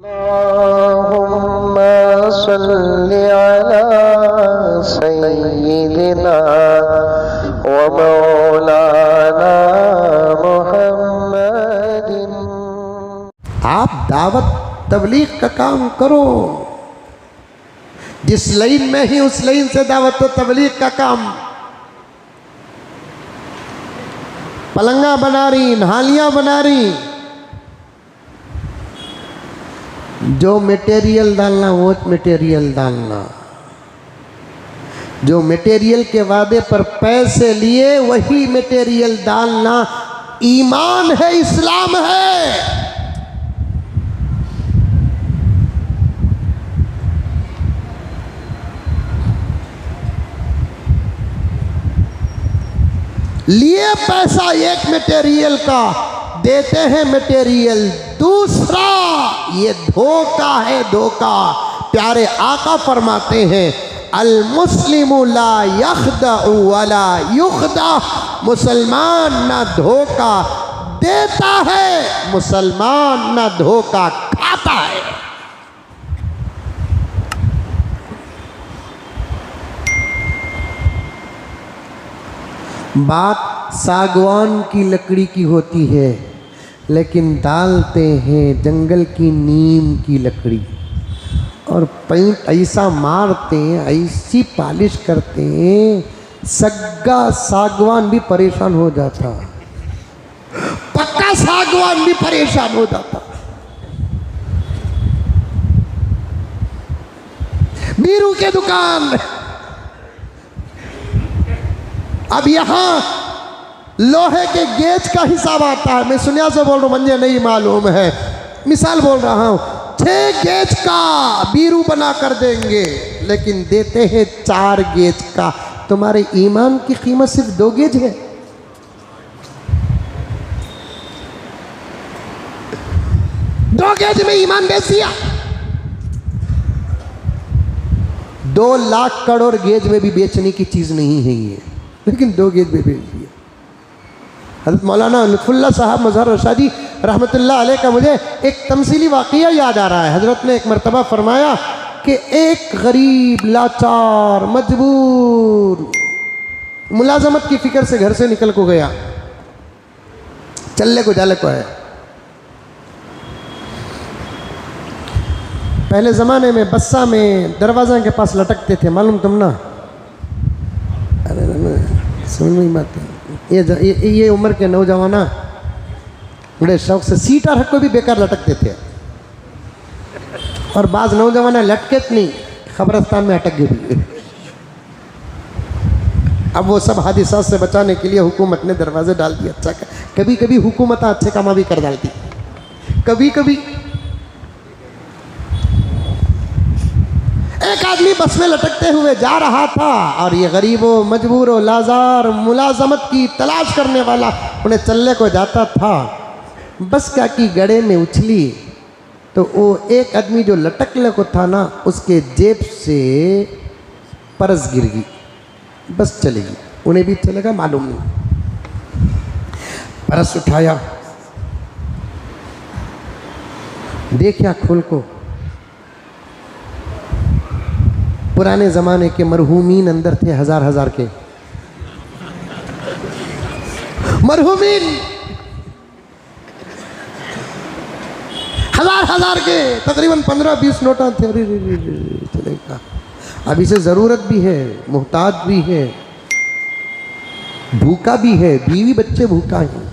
अल्लाहुम्मा सल्लि अला सय्यिदिना व मौलाना मुहम्मदिन। आप दावत तबलीग का काम करो, जिस लाइन में ही उस लाइन से दावत तबलीग का काम। पलंगा बना रही, नालियां बना रही, जो मटेरियल डालना वो मटेरियल डालना, जो मटेरियल के वादे पर पैसे लिए वही मटेरियल डालना ईमान है, इस्लाम है। लिए पैसा एक मटेरियल का, देते हैं मटेरियल दूसरा, ये धोखा है, धोखा। प्यारे आका फरमाते हैं अल मुस्लिमु ला यखदउ वला युखदा, मुसलमान ना धोखा देता है, मुसलमान ना धोखा खाता है। बात सागवान की लकड़ी की होती है, लेकिन डालते हैं जंगल की नीम की लकड़ी, और पेंट ऐसा मारते हैं, ऐसी पॉलिश करते हैं, सग्गा सागवान भी परेशान हो जाता, पक्का सागवान भी परेशान हो जाता। बीरू के दुकान, अब यहां लोहे के गेज का हिसाब आता है। मैं सुनिया से बोल रहा हूं, मुझे नहीं मालूम है, मिसाल बोल रहा हूं। 6 गेज का बीरू बना कर देंगे, लेकिन देते हैं 4 गेज का। तुम्हारे ईमान की कीमत सिर्फ 2 गेज है। दो गेज में ईमान बेच दिया। 2 लाख करोड़ गेज में भी बेचने की चीज नहीं है ये, लेकिन 2 गेज में बेच दिया। हज़रत मौलाना लुत्फुल्लाह साहब मज़हर रशादी रहमतुल्लाह अलैह का मुझे एक तमसीली वाक़या याद आ रहा है। हज़रत ने एक मरतबा फरमाया कि एक गरीब लाचार मजबूर मुलाजमत की फ़िक्र से घर से निकल को गया, चलने को जाले को है। पहले ज़माने में बस्सा में दरवाज़ा के पास लटकते थे, मालूम तुम ना? अरे समझ में बात है। ये उम्र के नौजवाना बड़े शौक से सीटा रख को भी बेकार लटकते थे, और बाज नौजवाना लटके नहीं, खबरस्तान में अटक गए। अब वो सब हादिसात से बचाने के लिए हुकूमत ने दरवाजे डाल दिए। अच्छा, कभी कभी हुकूमत अच्छे कामा भी कर डालती, कभी कभी। एक आदमी बस में लटकते हुए जा रहा था, और ये गरीबों मजबूरों लाजार मुलाजमत की तलाश करने वाला उन्हें चलने को जाता था। बस क्या की गड़े में उछली तो वो एक आदमी जो लटकने को था ना, उसके जेब से परस गिर गई, बस चलेगी। उन्हें भी चलेगा मालूम नहीं। परस उठाया, देखा खोल को, पुराने ज़माने के मरहूमीन अंदर थे, 1000 के मरहूमीन, 1000 के तकरीबन 15-20 नोटा थे। अरे चलेगा, अब इसे ज़रूरत भी है, मोहताज भी है, भूखा भी है, बीवी बच्चे भूखा हैं।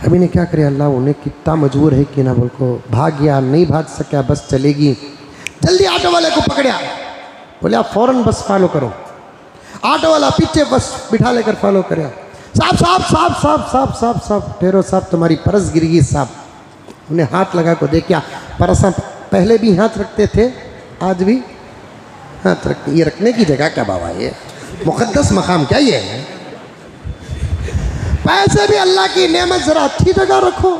अभी ने क्या करे, अल्लाह उन्हें कितना मजबूर है कि ना बोल को भाग गया, नहीं भाग सका, बस चलेगी। जल्दी ऑटो वाले को पकड़ा, बोले आप फौरन बस फॉलो करो। ऑटो वाला पीछे बस बिठा लेकर फॉलो करे। साहब साहब साहब साहब साहब साहब साहब ठहरो साहब, तुम्हारी परस गिर गई साहब। उन्हें हाथ लगा को देखा, परस पहले भी हाथ रखते थे, आज भी हाथ रखते। ये रखने की जगह क्या बाबा, ये मुक़द्दस मकाम क्या ये है? पैसे भी अल्लाह की नेमत, जरा अच्छी जगह रखो,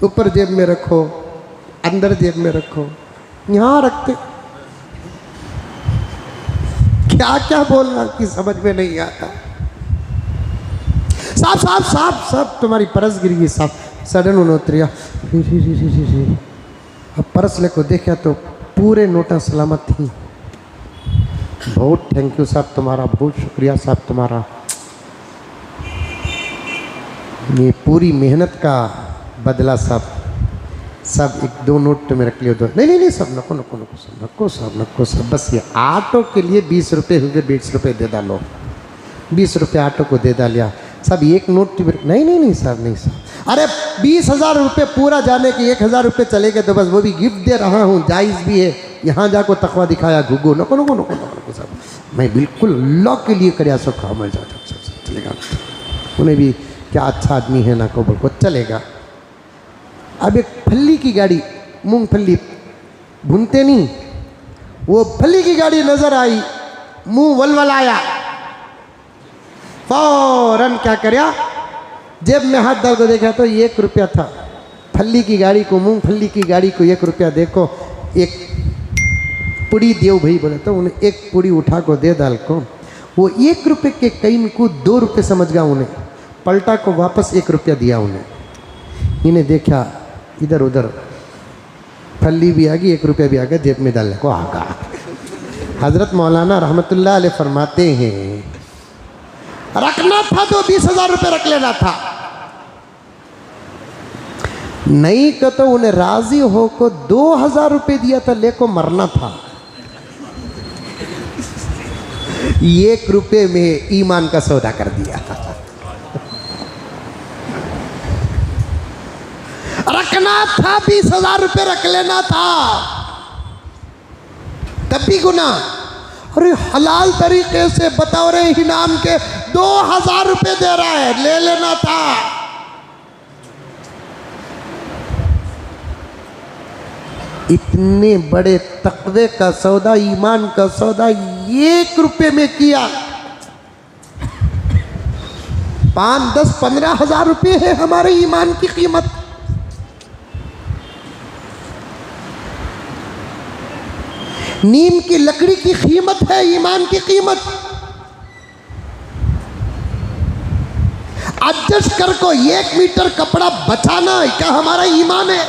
ऊपर जेब में रखो, अंदर जेब में रखो, यहाँ रखते। क्या क्या बोलना कि समझ में नहीं आता। साहब साहब साहब साहब तुम्हारी परस गिर गई साहब। सडन उन्हें उतरिया, अब पर्स लेको देखा तो पूरे नोटा सलामत थी। बहुत थैंक यू साहब तुम्हारा, बहुत शुक्रिया साहब तुम्हारा, ये पूरी मेहनत का बदला साहब। सब एक दो नोट तो में रख लियो, दो नहीं सब नको नको नको सब नको सब नको सब, बस ये ऑटो के लिए 20 रुपये हुए, 20 रुपये दे डालो, 20 रुपये ऑटो को दे डालिया सब। एक नोट नहीं साहब, नहीं साहब, अरे 20,000 रुपये पूरा जाने के 1,000 रुपये चले गए तो बस वो भी गिफ्ट दे रहा हूँ, जायज़ भी है। यहाँ जाको तकवा दिखाया घुगो नको नको नको नको साहब, मैं बिल्कुल लॉ के लिए कर सो खाओ मैं चलेगा। उन्हें भी क्या अच्छा आदमी है ना को बोल को चलेगा। अब एक फल्ली की गाड़ी, मूंगफली भूनते नहीं, वो फल्ली की गाड़ी नजर आई, मुंह वलवलाया, फौरन क्या करया, जेब में हाथ डाल को देखा तो 1 रुपया था। फल्ली की गाड़ी को, मूंगफली की गाड़ी को 1 रुपया देखो, एक पुड़ी देव भाई बोले तो उन्हें एक पुड़ी उठा को दे डाल को, वो 1 रुपये के कईन को 2 रुपये समझ गया उन्हें, पलटा को वापस 1 रुपया दिया उन्हें। इन्हें देखा इधर उधर, फल्ली भी आ गई, 1 रुपया भी आ गया, जेब में डालने को आ गया। हजरत मौलाना रहमतुल्लाह अलैह फरमाते हैं रखना था तो 20,000 रुपये रख लेना था, नहीं को तो उन्हें राजी हो को 2,000 रुपये दिया था, लेको मरना था। 1 रुपये में ईमान का सौदा कर दिया। रखना था 20,000 रुपये रख लेना था, तब भी गुना। अरे हलाल तरीके से बताओ रे इनाम के 2,000 रुपये दे रहा है, ले लेना था। इतने बड़े तकवे का सौदा, ईमान का सौदा 1 रुपये में किया। 5, 10, 15,000 रुपये है हमारे ईमान की कीमत। नीम की लकड़ी की कीमत है ईमान की कीमत। एडजस्ट कर को 1 मीटर कपड़ा बचाना क्या हमारा ईमान है?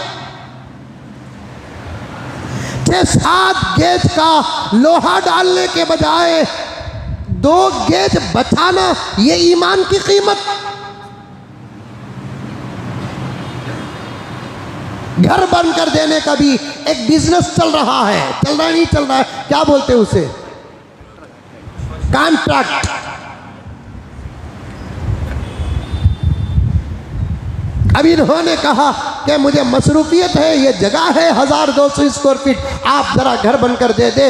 6-7 गेज का लोहा डालने के बजाय 2 गेज बचाना, ये ईमान की कीमत। घर बंद कर देने का भी एक बिजनेस चल रहा है, चल रहा है नहीं चल रहा है, क्या बोलते हैं उसे, कॉन्ट्रैक्ट। अभी इन्होंने कहा कि मुझे मसरूफियत है, ये जगह है 1200 स्क्वायर फीट, आप जरा घर बनकर दे दे।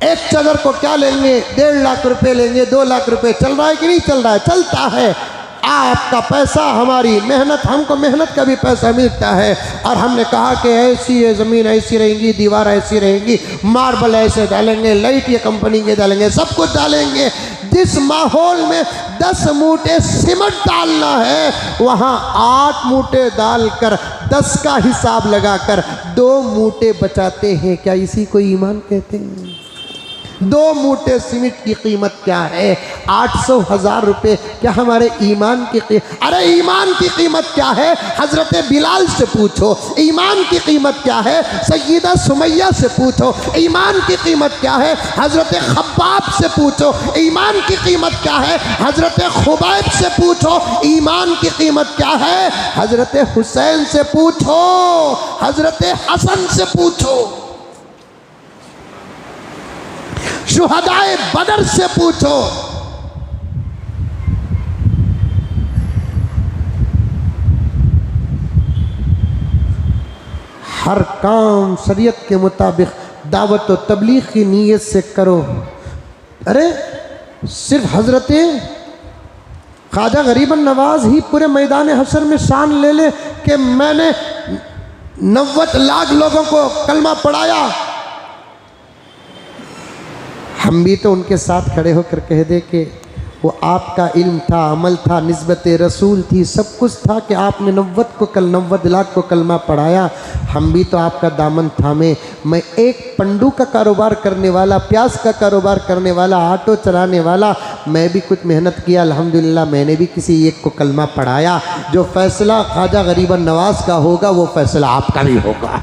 एक चादर को क्या लेंगे, 1.5 लाख रुपए लेंगे, 2 लाख रुपए। चल रहा है कि नहीं चल रहा है? चलता है। आपका पैसा, हमारी मेहनत, हमको मेहनत का भी पैसा मिलता है। और हमने कहा कि ऐसी ये ज़मीन ऐसी रहेंगी, दीवार ऐसी रहेंगी, मार्बल ऐसे डालेंगे, लाइट ये कंपनी के डालेंगे, सब कुछ डालेंगे। जिस माहौल में 10 मूठे सीमेंट डालना है, वहाँ 8 मूठे डालकर 10 का हिसाब लगाकर 2 मूठे बचाते हैं। क्या इसी को ईमान कहते हैं? 2 मूठे सीमेंट की कीमत क्या है? 800,000 रुपये। क्या हमारे ईमान की कीमत? अरे ईमान की कीमत क्या है? हजरत बिलाल से पूछो। ईमान की कीमत क्या है? सैयदा सुमैया से पूछो। ईमान की कीमत क्या है? हजरत खब्बाब से पूछो। ईमान की कीमत क्या है? हजरत खुबैब से पूछो। ईमान की कीमत क्या है? हजरत हुसैन से पूछो, हजरत हसन से पूछो, शुहदाए बदर से पूछो। हर काम शरीयत के मुताबिक दावत व तबलीग की नीयत से करो। अरे सिर्फ हजरत ख्वाजा गरीबन नवाज ही पूरे मैदान हशर में शान ले ले कि मैंने 90 लाख लोगों को कलमा पढ़ाया। हम भी तो उनके साथ खड़े होकर कह दे कि वो आपका इल्म था, अमल था, निस्बत रसूल थी, सब कुछ था कि आपने 90 लाख को कलमा पढ़ाया। हम भी तो आपका दामन थामे। मैं एक पंडू का कारोबार करने वाला, प्याज का कारोबार करने वाला, ऑटो चलाने वाला, मैं भी कुछ मेहनत किया, अल्हम्दुलिल्लाह मैंने भी किसी एक को कलमा पढ़ाया। जो फैसला ख्वाजा गरीबन नवाज का होगा वो फैसला आपका भी होगा।